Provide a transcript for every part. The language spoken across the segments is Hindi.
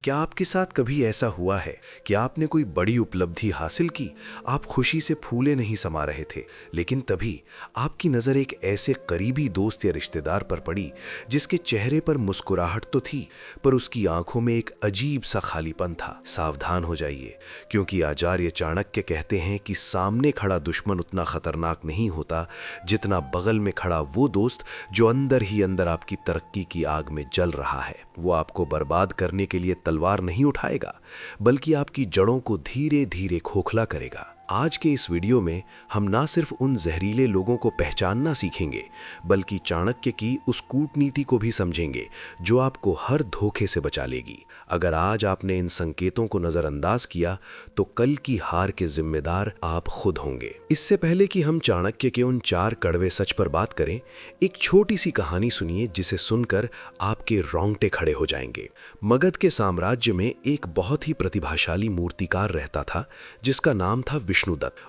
क्या आपके साथ कभी ऐसा हुआ है कि आपने कोई बड़ी उपलब्धि हासिल की, आप खुशी से फूले नहीं समा रहे थे, लेकिन तभी आपकी नज़र एक ऐसे करीबी दोस्त या रिश्तेदार पर पड़ी जिसके चेहरे पर मुस्कुराहट तो थी, पर उसकी आंखों में एक अजीब सा खालीपन था। सावधान हो जाइए, क्योंकि आचार्य चाणक्य कहते हैं कि सामने खड़ा दुश्मन उतना खतरनाक नहीं होता जितना बगल में खड़ा वो दोस्त जो अंदर ही अंदर आपकी तरक्की की आग में जल रहा है। वो आपको बर्बाद करने के लिए तलवार नहीं उठाएगा, बल्कि आपकी जड़ों को धीरे धीरे खोखला करेगा। आज के इस वीडियो में हम ना सिर्फ उन जहरीले लोगों को पहचानना सीखेंगे, बल्कि चाणक्य की उस कूटनीति को भी समझेंगे जो आपको हर धोखे से बचा लेगी। अगर आज आपने इन संकेतों को नज़रअंदाज किया तो कल की हार के जिम्मेदार आप खुद होंगे। इससे पहले कि हम चाणक्य के उन 4 कड़वे सच पर बात करें, एक छोटी सी कहानी सुनिए जिसे सुनकर आपके रोंगटे खड़े हो जाएंगे। मगध के साम्राज्य में एक बहुत ही प्रतिभाशाली मूर्तिकार रहता था जिसका नाम था विष्णुदत्त।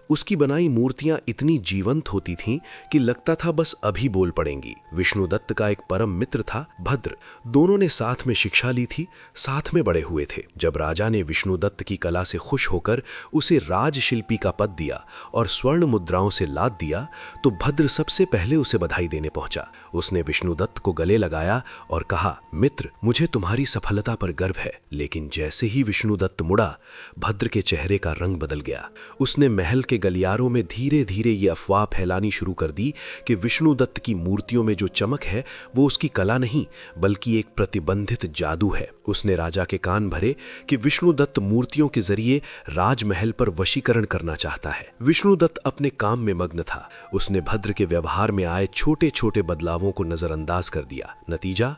उसकी बनाई मूर्तियां इतनी जीवंत होती थीं कि लगता था बस अभी बोल पड़ेंगी। विष्णुदत्त का एक परम मित्र था भद्र। दोनों ने साथ में शिक्षा ली थी, साथ में बड़े हुए थे। जब राजा ने विष्णुदत्त की कला से खुश होकर उसे राजशिल्पी का पद दिया और स्वर्ण मुद्राओं से लाद दिया, तो भद्र सबसे पहले उसे बधाई देने पहुंचा। उसने विष्णुदत्त को गले लगाया और कहा, मित्र, मुझे तुम्हारी सफलता पर गर्व है। लेकिन जैसे ही विष्णुदत्त मुड़ा, भद्र के चेहरे का रंग बदल गया। उसने महल के गलियारों में धीरे धीरे ये अफवाह फैलानी शुरू कर दी कि विष्णुदत्त की मूर्तियों में जो चमक है वो उसकी कला नहीं, बल्कि एक प्रतिबंधित जादू है। उसने राजा के कान भरे कि विष्णुदत्त मूर्तियों के जरिए राजमहल पर वशीकरण करना चाहता है। विष्णुदत्त अपने काम में मग्न था। उसने भद्र के व्यवहार में आए छोटे छोटे बदलावों को नजरअंदाज कर दिया। नतीजा,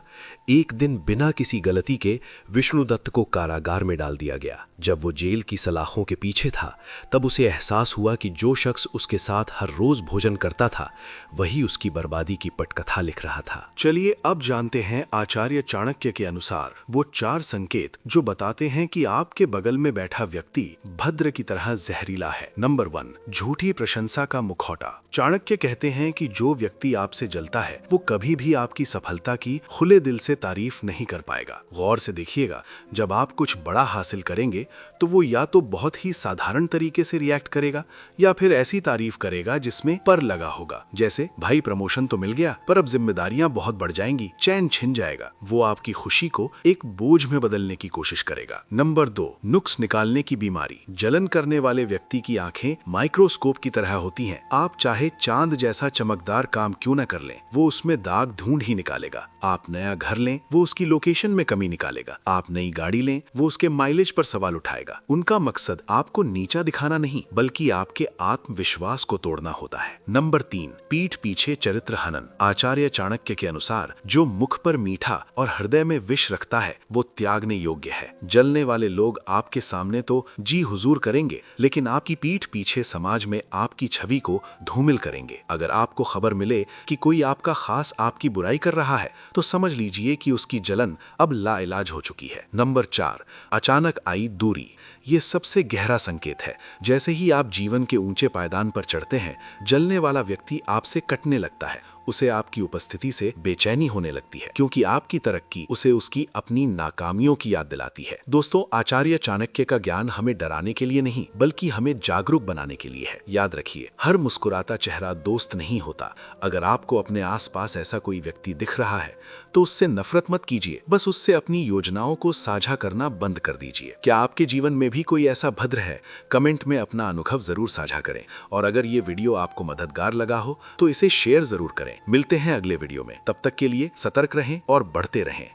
एक दिन बिना किसी गलती के विष्णुदत्त को कारागार में डाल दिया गया। जब वो जेल की सलाखों के पीछे था, तब उसे एहसास हुआ कि जो शख्स उसके साथ हर रोज भोजन करता था, वही उसकी बर्बादी की पटकथा लिख रहा था। चलिए अब जानते हैं आचार्य चाणक्य के अनुसार वो 4 संकेत जो बताते हैं कि आपके बगल में बैठा व्यक्ति भद्र की तरह जहरीला है। नंबर 1, झूठी प्रशंसा का मुखौटा। चाणक्य कहते हैं कि जो व्यक्ति आपसे जलता है वो कभी भी आपकी सफलता की खुले दिल से तारीफ नहीं कर पाएगा। गौर से देखिएगा, जब आप कुछ बड़ा हासिल करेंगे तो वो या तो बहुत ही साधारण तरीके से रिएक्ट करेगा या फिर ऐसी तारीफ करेगा जिसमें पर लगा होगा, जैसे भाई प्रमोशन तो मिल गया, पर अब जिम्मेदारियां बहुत बढ़ जाएंगी, चैन छिन जाएगा। वो आपकी खुशी को एक बोझ में बदलने की कोशिश करेगा। नंबर 2, नुक्स निकालने की बीमारी। जलन करने वाले व्यक्ति की आंखें माइक्रोस्कोप की तरह होती हैं। आप चाहे चांद जैसा चमकदार काम क्यों न कर लें, वो उसमें दाग ढूंढ ही निकालेगा। आप नया घर लें, वो उसकी लोकेशन में कमी निकालेगा। आप नई गाड़ी लें, वो उसके माइलेज पर सवाल उठाएगा। उनका मकसद आपको नीचा दिखाना नहीं, बल्कि आपके आत्मविश्वास को तोड़ना होता है। नंबर 3, पीठ पीछे चरित्र हनन। आचार्य चाणक्य के अनुसार जो मुख पर मीठा और हृदय में विष रखता है वो त्यागने योग्य है। जलने वाले लोग आपके सामने तो जी हुजूर करेंगे, लेकिन आपकी पीठ पीछे समाज में आपकी छवि को धूमिल करेंगे। अगर आपको खबर मिले कि कोई आपका खास आपकी बुराई कर रहा है, तो समझ लीजिए कि उसकी जलन अब लाइलाज हो चुकी है। नंबर 4, अचानक आई दूरी। ये सबसे गहरा संकेत है। जैसे ही आप जीवन के ऊंचे पायदान पर चढ़ते हैं, जलने वाला व्यक्ति आपसे कटने लगता है। उसे आपकी उपस्थिति से बेचैनी होने लगती है, क्योंकि आपकी तरक्की उसे उसकी अपनी नाकामियों की याद दिलाती है। दोस्तों, आचार्य चाणक्य का ज्ञान हमें डराने के लिए नहीं, बल्कि हमें जागरूक बनाने के लिए है। याद रखिए, हर मुस्कुराता चेहरा दोस्त नहीं होता। अगर आपको अपने आसपास ऐसा कोई व्यक्ति दिख रहा है, तो उससे नफरत मत कीजिए, बस उससे अपनी योजनाओं को साझा करना बंद कर दीजिए। क्या आपके जीवन में भी कोई ऐसा भद्र है? कमेंट में अपना अनुभव जरूर साझा करें। और अगर ये वीडियो आपको मददगार लगा हो तो इसे शेयर जरूर करें। मिलते हैं अगले वीडियो में। तब तक के लिए सतर्क रहें और बढ़ते रहें।